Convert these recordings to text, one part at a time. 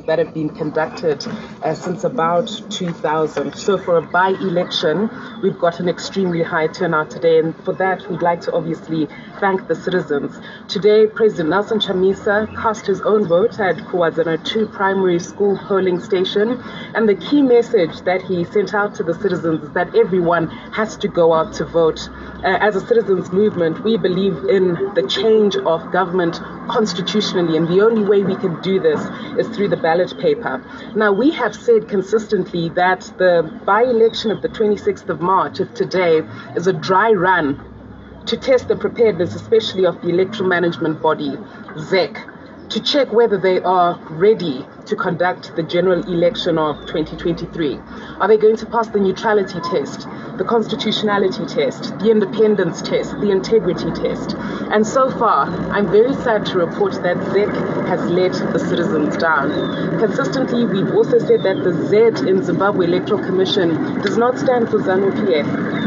That have been conducted since about 2000. So for a by-election, we've got an extremely high turnout today, and for that we'd like to obviously thank the citizens. Today, President Nelson Chamisa cast his own vote at Kuwazana 2 Primary School polling station, and the key message that he sent out to the citizens is that everyone has to go out to vote. As a citizens movement, we believe in the change of government constitutionally, and the only way we can do this is through the ballot paper. Now, we have said consistently that the by-election of the 26th of March, of today, is a dry run to test the preparedness, especially of the electoral management body, ZEC, to check whether they are ready to conduct the general election of 2023. Are they going to pass the neutrality test, the constitutionality test, the independence test, the integrity test? And so far, I'm very sad to report that ZEC has let the citizens down. Consistently, we've also said that the Z in Zimbabwe Electoral Commission does not stand for ZANU-PF.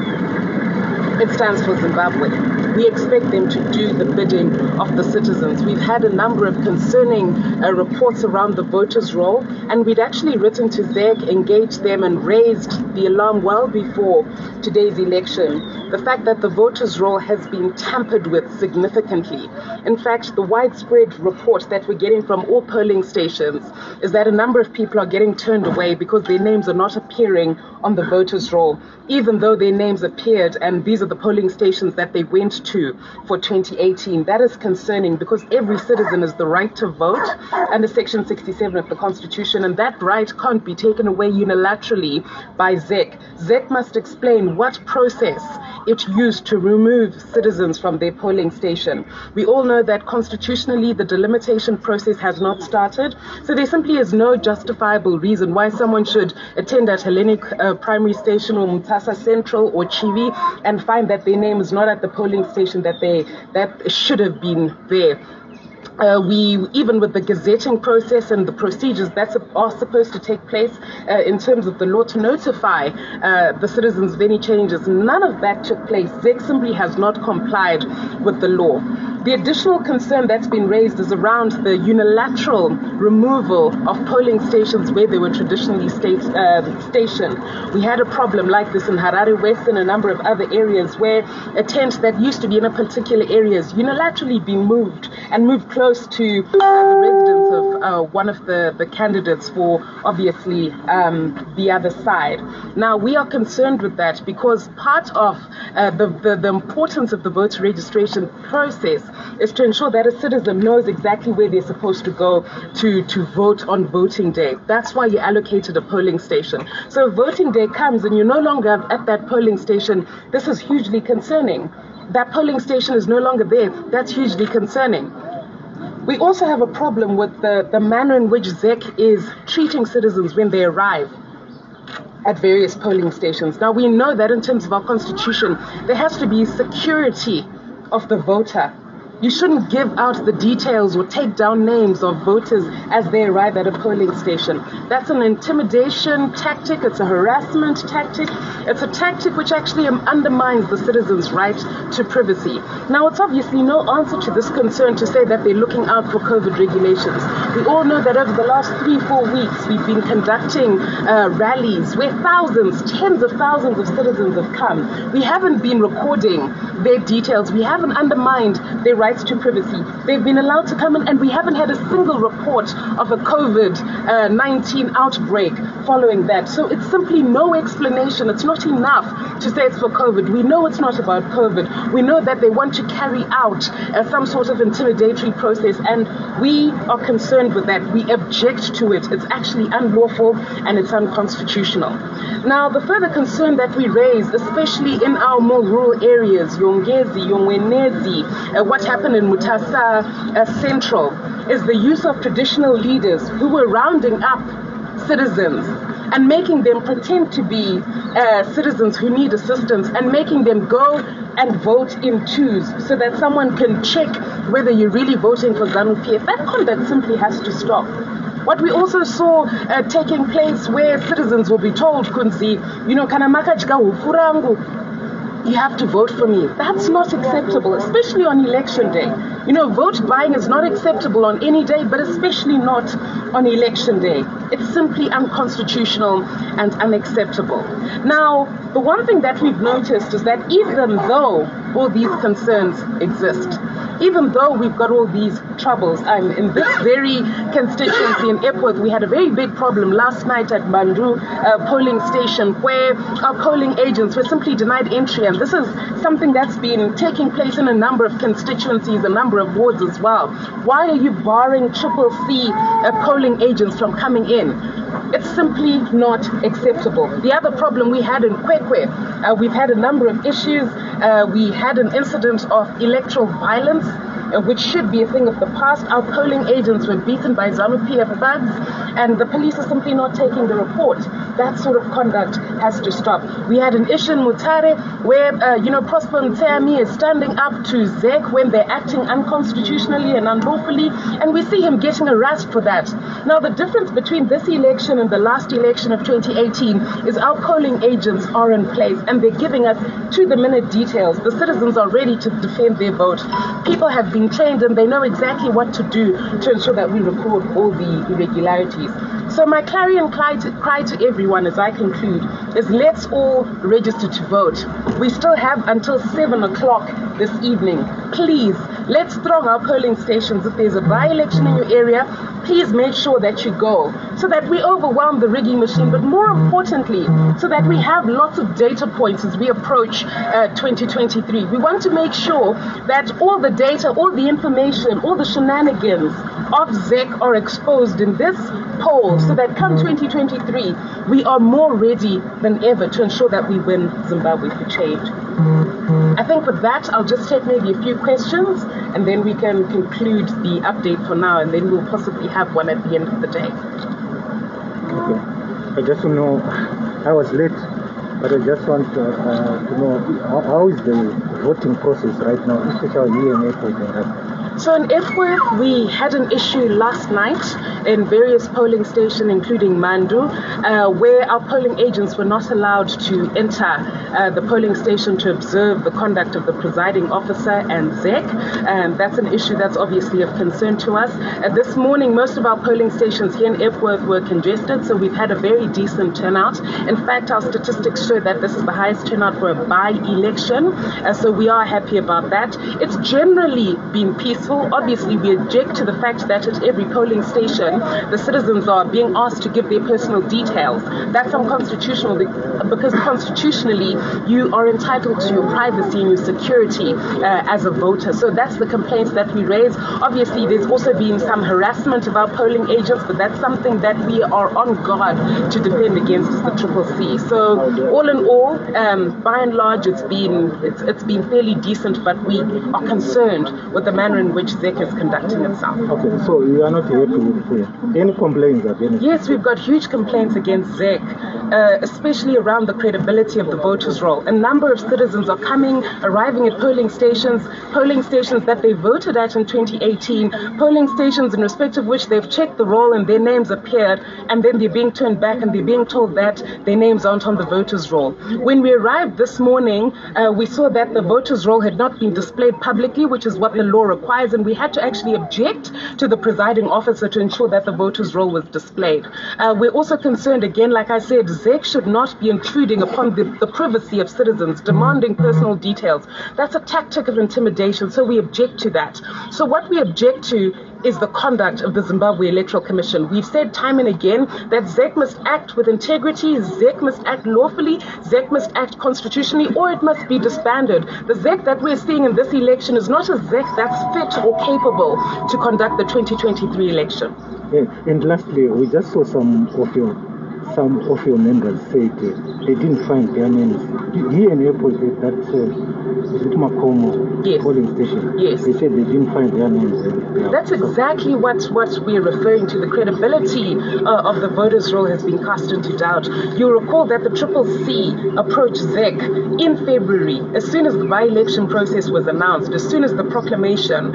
It stands for Zimbabwe. We expect them to do the bidding of the citizens. We've had a number of concerning reports around the voters' roll, and we'd actually written to ZEC, engaged them, and raised the alarm well before today's election. The fact that the voters' roll has been tampered with significantly. In fact, the widespread report that we're getting from all polling stations is that a number of people are getting turned away because their names are not appearing on the voters' roll, even though their names appeared, and these are the polling stations that they went to for 2018. That is concerning because every citizen has the right to vote under Section 67 of the Constitution, and that right can't be taken away unilaterally by ZEC. ZEC must explain what process it used to remove citizens from their polling station. We all know that constitutionally the delimitation process has not started, so there simply is no justifiable reason why someone should attend at Hellenic Primary Station or Mutasa Central or Chivi and find that their name is not at the polling station that should have been there. Even with the gazetting process and the procedures that are supposed to take place in terms of the law to notify the citizens of any changes, none of that took place. ZEC simply has not complied with the law. The additional concern that's been raised is around the unilateral removal of polling stations where they were traditionally stationed. We had a problem like this in Harare West and a number of other areas where a tent that used to be in a particular area has unilaterally been moved and moved close to the residence of one of the candidates for, obviously, the other side. Now, we are concerned with that because part of the importance of the voter registration process is to ensure that a citizen knows exactly where they're supposed to go to vote on voting day. That's why you allocated a polling station. So voting day comes and you're no longer at that polling station. This is hugely concerning. That polling station is no longer there. That's hugely concerning. We also have a problem with the manner in which ZEC is treating citizens when they arrive at various polling stations. Now, we know that in terms of our constitution, there has to be security of the voter. You shouldn't give out the details or take down names of voters as they arrive at a polling station. That's an intimidation tactic. It's a harassment tactic. It's a tactic which actually undermines the citizens' right to privacy. Now, it's obviously no answer to this concern to say that they're looking out for COVID regulations. We all know that over the last 3-4 weeks, we've been conducting rallies where thousands, tens of thousands of citizens have come. We haven't been recording their details. We haven't undermined their rights to privacy. They've been allowed to come in, and we haven't had a single report of a COVID-19 outbreak following that. So it's simply no explanation. It's not enough to say it's for COVID. We know it's not about COVID. We know that they want to carry out some sort of intimidatory process, and we are concerned with that. We object to it. It's actually unlawful and it's unconstitutional. Now, the further concern that we raise, especially in our more rural areas, Yongezi, Yongwenezi, what happened in Mutasa Central, is the use of traditional leaders who were rounding up citizens and making them pretend to be citizens who need assistance and making them go and vote in twos so that someone can check whether you're really voting for ZANU-PF. That conduct simply has to stop. What we also saw taking place where citizens will be told, Kunzi, you have to vote for me. That's not acceptable, especially on election day. Vote buying is not acceptable on any day, but especially not on election day. It's simply unconstitutional and unacceptable. Now, the one thing that we've noticed is that even though all these concerns exist, even though we've got all these troubles, in this very constituency in Epworth, we had a very big problem last night at Mandu polling station where our polling agents were simply denied entry. And this is something that's been taking place in a number of constituencies, a number of wards as well. Why are you barring CCC polling agents from coming in? It's simply not acceptable. The other problem we had in Kwekwe, we've had a number of issues. We had an incident of electoral violence, which should be a thing of the past. Our polling agents were beaten by ZANU-PF thugs, and the police are simply not taking the report. That sort of conduct has to stop. We had an issue in Mutare where, Prosper Mtseami is standing up to ZEC when they're acting unconstitutionally and unlawfully, and we see him getting harassed for that. Now, the difference between this election and the last election of 2018 is our polling agents are in place, and they're giving us to-the-minute details. The citizens are ready to defend their vote. People have been trained and they know exactly what to do to ensure that we record all the irregularities. So my clarion cry to everyone as I conclude is let's all register to vote. We still have until 7 o'clock this evening. Please, let's throng our polling stations. If there's a by-election in your area, please make sure that you go so that we overwhelm the rigging machine, but more importantly, so that we have lots of data points as we approach 2023. We want to make sure that all the data, all the information, all the shenanigans of ZEC are exposed in this poll so that come 2023, we are more ready than ever to ensure that we win Zimbabwe for change. I think with that, I'll just take maybe a few questions and then we can conclude the update for now, and then we'll possibly have one at the end of the day. Okay. I just want to know, I was late, but I just want to know how is the voting process right now, especially here in April. So in Epworth, we had an issue last night in various polling stations, including Mandu, where our polling agents were not allowed to enter the polling station to observe the conduct of the presiding officer and ZEC. That's an issue that's obviously of concern to us. This morning, most of our polling stations here in Epworth were congested, so we've had a very decent turnout. In fact, our statistics show that this is the highest turnout for a by-election, so we are happy about that. It's generally been peaceful. Obviously, we object to the fact that at every polling station, the citizens are being asked to give their personal details. That's unconstitutional because constitutionally, you are entitled to your privacy and your security as a voter. So that's the complaints that we raise. Obviously, there's also been some harassment of our polling agents, but that's something that we are on guard to defend against as the CCC. So all in all, by and large, it's been fairly decent, but we are concerned with the manner in which ZEC is conducting itself. Okay, so you are not here to any complaints against? Yes, we've got huge complaints against ZEC, especially around the credibility of the voters' roll. A number of citizens are arriving at polling stations that they voted at in 2018, polling stations in respect of which they've checked the roll and their names appeared, and then they're being turned back and they're being told that their names aren't on the voters' roll. When we arrived this morning, we saw that the voters' roll had not been displayed publicly, which is what the law requires, and we had to actually object to the presiding officer to ensure that the voters' roll was displayed. We're also concerned, again, like I said, ZEC should not be intruding upon the privacy of citizens, demanding personal details. That's a tactic of intimidation, so we object to that. So what we object to is the conduct of the Zimbabwe Electoral Commission. We've said time and again that ZEC must act with integrity, ZEC must act lawfully, ZEC must act constitutionally, or it must be disbanded. The ZEC that we're seeing in this election is not a ZEC that's fit or capable to conduct the 2023 election. Yeah. And lastly, we just saw some of your some of your members said they didn't find their names. Here in airport, that is it Makomo Yes. polling station? Yes. They said they didn't find their names. That's exactly what we're referring to. The credibility of the voters' roll has been cast into doubt. You'll recall that the CCC approached ZEC in February, as soon as the by-election process was announced, as soon as the proclamation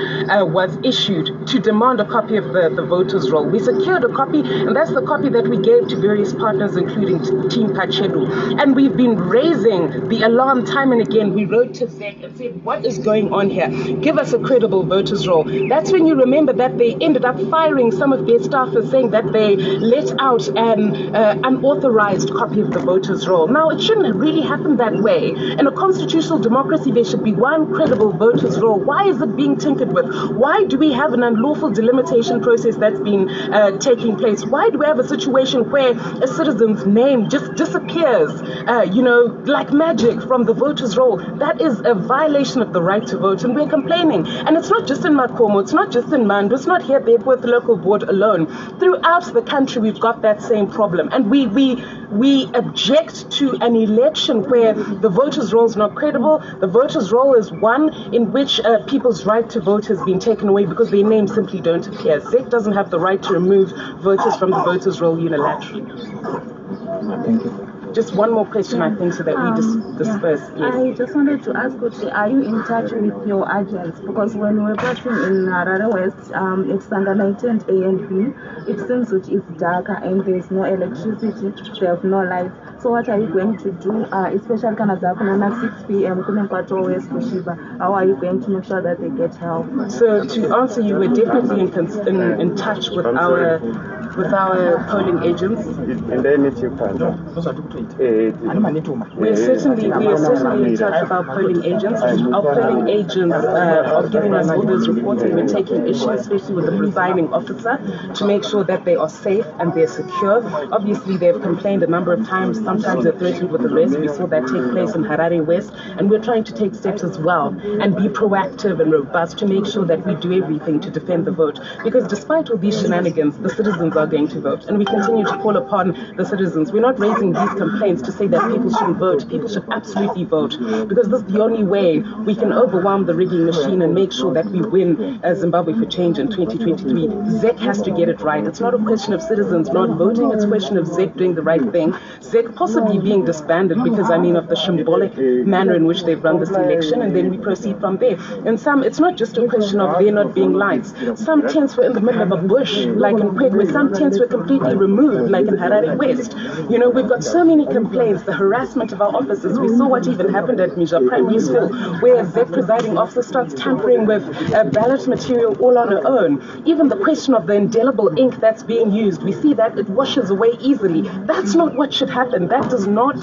was issued, to demand a copy of the voters' roll. We secured a copy, and that's the copy that we gave to various partners, including Team Kachedu. And we've been raising the alarm time and again. We wrote to ZEC and said, what is going on here? Give us a credible voters' roll. That's when you remember that they ended up firing some of their staffers, saying that they let out an unauthorized copy of the voters' roll. Now, it shouldn't really happen that way. In a constitutional democracy, there should be one credible voters' roll. Why is it being tinkered with? Why do we have an unlawful delimitation process that's been taking place? Why do we have a situation where a citizen's name just disappears, like magic from the voters' roll? That is a violation of the right to vote, and we're complaining. And it's not just in Makomo, it's not just in Mando, it's not here at the Airport Local Board alone. Throughout the country, we've got that same problem. And we object to an election where the voters' roll is not credible. The voters' roll is one in which people's right to vote has been taken away because their names simply don't appear. ZEC doesn't have the right to remove voters from the voters' roll unilaterally. Thank you. Just one more question, I think, so that we disperse. Yes. I just wanted to ask, are you in touch with your agents? Because when we were passing in Harare West, it's under 19 A and B. It seems that it's darker and there's no electricity, they have no lights. So what are you going to do, especially at 6 p.m. How are you going to make sure that they get help? So to answer you, we're definitely in touch with our polling agents. We're certainly in touch with our polling agents. Our polling agents are giving us all those reports, and we're taking issue, especially with the presiding officer, to make sure that they are safe and they're secure. Obviously, they've complained a number of times. Sometimes they're threatened with arrest. We saw that take place in Harare West, and we're trying to take steps as well and be proactive and robust to make sure that we do everything to defend the vote. Because despite all these shenanigans, the citizens are going to vote, and we continue to call upon the citizens. We're not raising these complaints to say that people shouldn't vote. People should absolutely vote, because this is the only way we can overwhelm the rigging machine and make sure that we win Zimbabwe for change in 2023. ZEC has to get it right. It's not a question of citizens not voting, it's a question of ZEC doing the right thing. ZEC possibly being disbanded because, of the symbolic manner in which they've run this election, and then we proceed from there. And it's not just a question of there not being lights. Some tents were in the middle of a bush, like in Kwekwe. Some tents were completely removed, like in Harare West. We've got so many complaints, the harassment of our officers. We saw what even happened at Mija Primary School, where the presiding officer starts tampering with ballot material all on her own. Even the question of the indelible ink that's being used, we see that it washes away easily. That's not what should happen. That does not,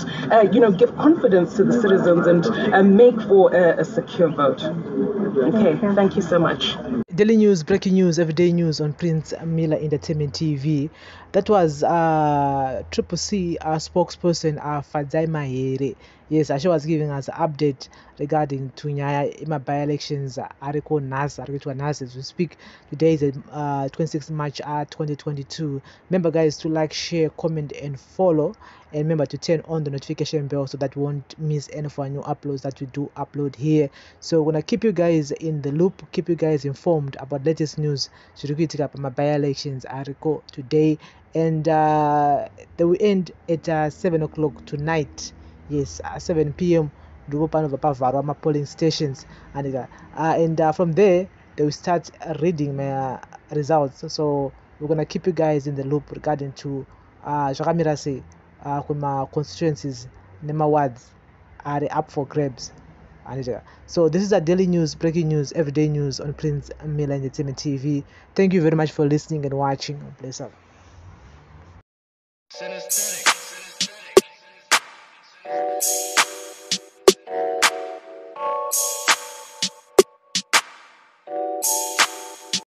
give confidence to the citizens and make for a secure vote. Okay, thank you so much. Daily news, breaking news, everyday news on Prince Miller Entertainment TV. That was CCC spokesperson Fadzayi Mahere. Yes, she was giving us an update regarding Tunyaya by-elections. Ariko Nas as we speak. Today is 26 March 2022. Remember, guys, to like, share, comment, and follow. And remember to turn on the notification bell so that you won't miss any of our new uploads that we do upload here. So we're gonna keep you guys in the loop, keep you guys informed about latest news. Should we take up my by-elections article today, and they will end at 7 o'clock tonight. Yes, 7 p.m. The polling stations, and from there they will start reading my results. So we're gonna keep you guys in the loop regarding to Jagamirase. My constituencies, Nema wards are up for grabs. So this is a daily news, breaking news, everyday news on Prince Miller Entertainment TV. Thank you very much for listening and watching. Bless up.